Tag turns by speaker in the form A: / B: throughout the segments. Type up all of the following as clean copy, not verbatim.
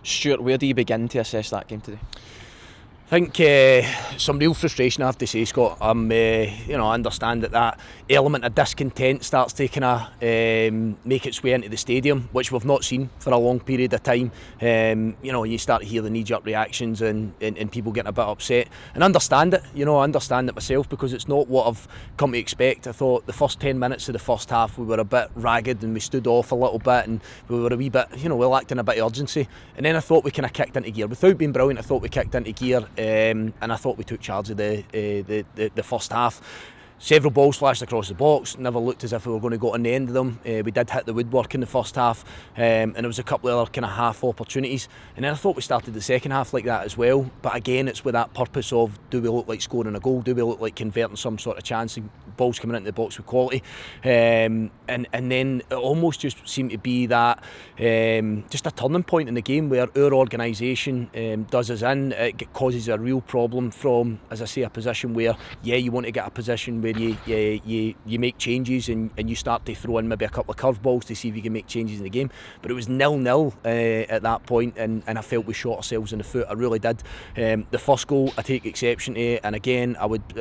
A: Stuart, where do you begin to assess that game today?
B: I think some real frustration, I have to say, Scott. I understand that element of discontent starts to kind of make its way into the stadium, which we've not seen for a long period of time. You start to hear the knee-jerk reactions and people getting a bit upset, and understand it. I understand it myself, because it's not what I've come to expect. I thought the first 10 minutes of the first half we were a bit ragged and we stood off a little bit, and we were a wee bit, we lacked in a bit of urgency. And then I thought we kind of kicked into gear. Without being brilliant, I thought we kicked into gear. And I thought we took charge of the first half. Several balls flashed across the box, never looked as if we were going to go on the end of them. We did hit the woodwork in the first half, and there was a couple of other kind of half opportunities. And then I thought we started the second half like that as well. But again, it's with that purpose of, do we look like scoring a goal? Do we look like converting some sort of chance? And balls coming into the box with quality. And then it almost just seemed to be that just a turning point in the game where our organisation does us in. It causes a real problem from, as I say, a position where, you want to get a position where you make changes and you start to throw in maybe a couple of curveballs to see if you can make changes in the game. But it was 0-0 at that point, and I felt we shot ourselves in the foot. I really did. The first goal I take exception to, and again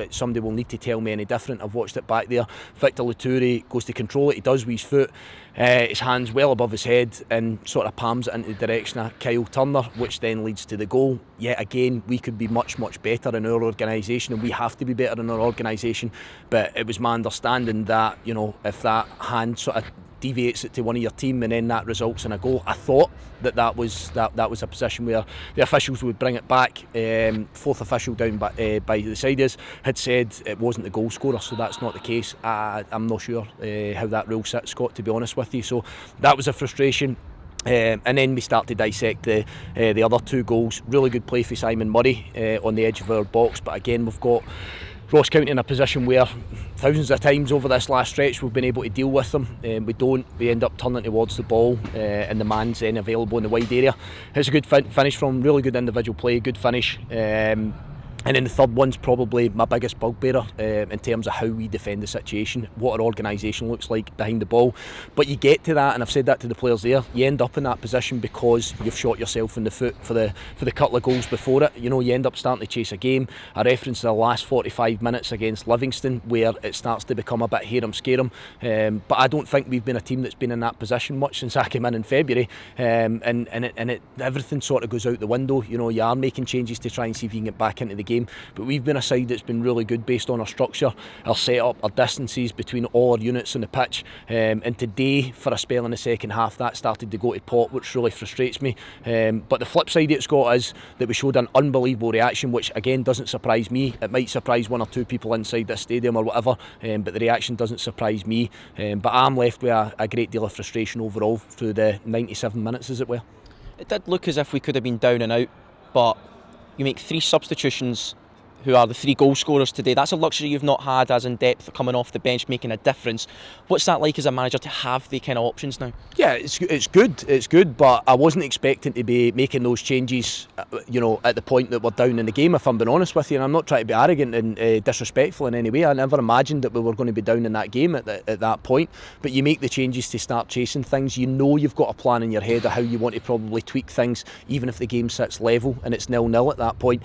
B: somebody will need to tell me any different. I've watched it back there. Victor Luturi goes to control it, he does with his foot, his hands well above his head, and sort of palms it into the direction of Kyle Turner, which then leads to the goal. Yet again, we could be much better in our organisation, and we have to be better in our organisation. But it was my understanding that, if that hand sort of deviates it to one of your team and then that results in a goal, I thought that was a position where the officials would bring it back. Fourth official down by the side had said it wasn't the goal scorer, so that's not the case. I'm not sure how that rule sits, Scott, to be honest with you. So that was a frustration. And then we start to dissect the other two goals. Really good play for Simon Murray on the edge of our box, but again we've got Ross County in a position where thousands of times over this last stretch we've been able to deal with them. We end up turning towards the ball, and the man's then available in the wide area. It's a good finish from really good individual play, good finish. And then the third one's probably my biggest bugbearer in terms of how we defend the situation, what our organisation looks like behind the ball. But you get to that, and I've said that to the players there, you end up in that position because you've shot yourself in the foot for the couple of goals before it. You end up starting to chase a game. I referenced the last 45 minutes against Livingston where it starts to become a bit harem scarum. But I don't think we've been a team that's been in that position much since I came in February. Everything sort of goes out the window. You are making changes to try and see if you can get back into the game. But we've been a side that's been really good based on our structure, our setup, our distances between all our units on the pitch. And today, for a spell in the second half, that started to go to pot, which really frustrates me. But the flip side of it, Scott, is that we showed an unbelievable reaction, which again doesn't surprise me. It might surprise one or two people inside this stadium or whatever, but the reaction doesn't surprise me. But I'm left with a great deal of frustration overall through the 97 minutes, as it were.
A: It did look as if we could have been down and out, but you make 3 substitutions who are the 3 goal scorers today. That's a luxury you've not had as in depth coming off the bench, making a difference. What's that like as a manager to have the kind of options now? Yeah,
B: it's good, but I wasn't expecting to be making those changes at the point that we're down in the game, if I'm being honest with you. And I'm not trying to be arrogant and disrespectful in any way. I never imagined that we were going to be down in that game at that point. But you make the changes to start chasing things. You've got a plan in your head of how you want to probably tweak things, even if the game sits level and it's 0-0 at that point.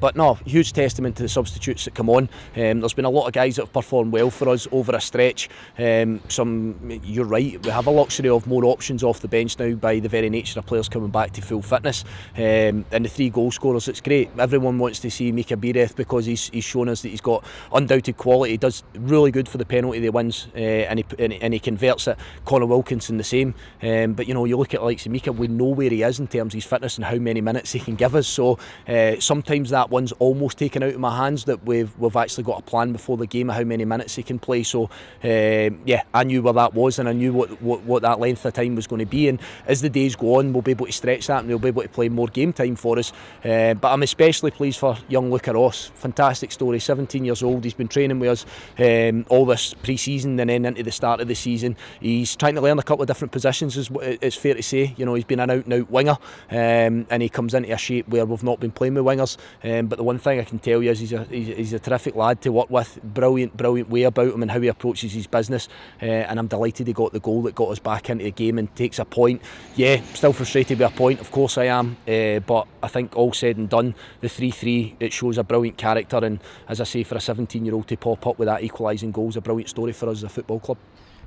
B: But no, huge testament to the substitutes that come on. There's been a lot of guys that have performed well for us over a stretch. You're right, we have a luxury of more options off the bench now by the very nature of players coming back to full fitness. And the 3 goal scorers, it's great. Everyone wants to see Mika Bireth because he's shown us that he's got undoubted quality. He does really good for the penalty that he wins, and he converts it. Connor Wilkinson the same. But you look at the likes of Mika, we know where he is in terms of his fitness and how many minutes he can give us. So sometimes that one's almost taken out of my hands, that we've actually got a plan before the game of how many minutes he can play. So I knew where that was, and I knew what that length of time was going to be. And as the days go on, we'll be able to stretch that and we'll be able to play more game time for us. But I'm especially pleased for young Luca Ross. Fantastic story, 17 years old. He's been training with us all this pre-season and then into the start of the season. He's trying to learn a couple of different positions, it's fair to say. He's been an out-and-out winger, and he comes into a shape where we've not been playing with wingers. But the one thing I can can tell you is he's a terrific lad to work with. Brilliant way about him and how he approaches his business. And I'm delighted he got the goal that got us back into the game and takes a point. Yeah, still frustrated with a point, of course I am. But I think all said and done, the 3-3, it shows a brilliant character. And as I say, for a 17-year-old to pop up with that equalising goal is a brilliant story for us as a football club.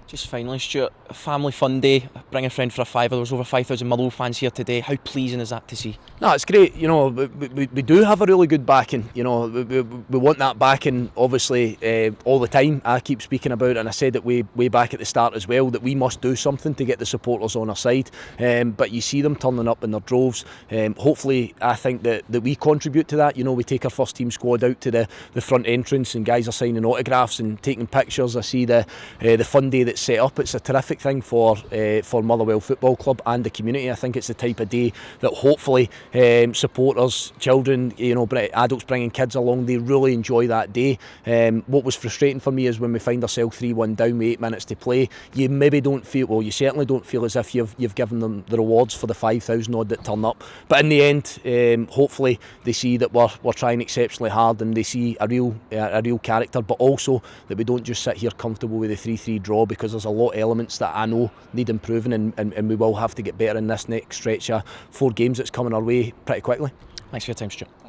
A: Just finally, Stuart, a family fun day, bring a friend for a fiver. There's over 5,000 Motherwell fans here today. How pleasing is that to see?
B: No, it's great. You know, we do have a really good backing. You know, we want that backing, obviously, all the time. I keep speaking about, and I said it way back at the start as well, that we must do something to get the supporters on our side. But you see them turning up in their droves. Hopefully, I think that we contribute to that. You know, we take our first team squad out to the front entrance, and guys are signing autographs and taking pictures. I see the fun day that's set up. It's a terrific thing for Motherwell Football Club and the community. I think it's the type of day that hopefully supporters, children, you know, adults bringing kids along, they really enjoy that day. What was frustrating for me is when we find ourselves 3-1 down with 8 minutes to play, you maybe don't feel, well, you certainly don't feel as if you've given them the rewards for the 5,000 odd that turn up. But in the end, hopefully they see that we're trying exceptionally hard, and they see a real character, but also that we don't just sit here comfortable with the 3-3 draw, because there's a lot of elements that I know need improving, and we will have to get better in this next stretch of 4 games that's coming our way pretty quickly.
A: Thanks for your time, Stuart.